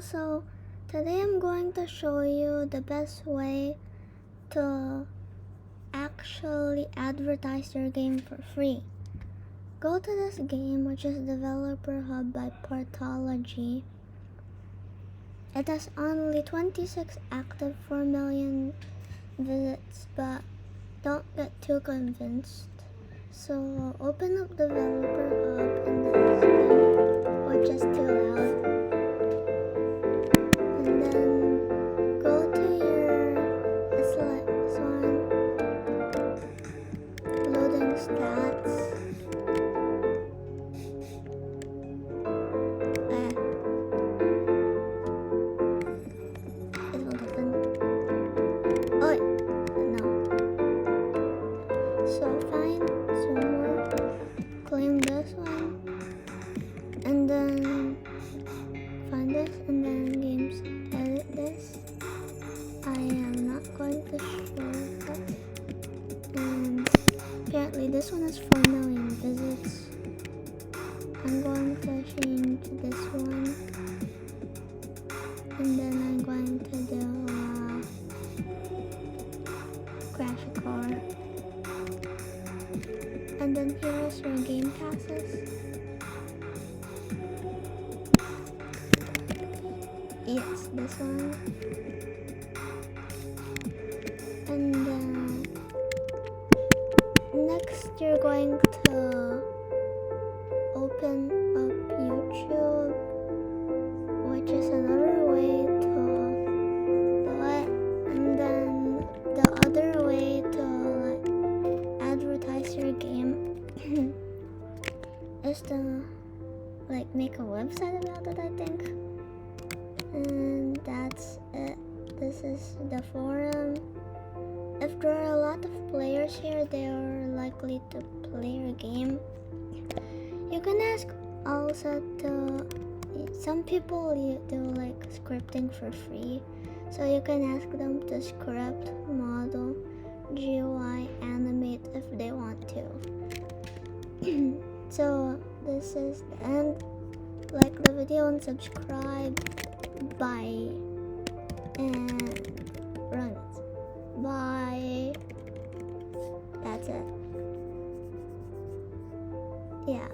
So today I'm going to show you the best way to actually advertise your game for free. Go to this game, which is Developer Hub by Portology. It has only 26 active 4 million visits, but don't get too convinced. So open up Developer Hub and then skip, which is too loud. And then go to your select one, loading stats. It will open. Oh, no. So find somewhere, claim this one, and then find this, and then games, edit this. I am not going to show that. And apparently this one has 4 million visits. I'm going to change this one, and then I'm going to do crash a car. And then here is your game passes. Yes, this one. And then next you're going to open up YouTube, which is another way to do it. And then the other way to advertise your game is to make a website about it, I think. And that's it. This is the forum. If there are a lot of players here, they are likely to play your game. You can ask also to, some people do scripting for free, so you can ask them to script, model, GUI, animate if they want to. So this is the end. Like the video and subscribe. Bye. And run it. Bye. That's it. Yeah.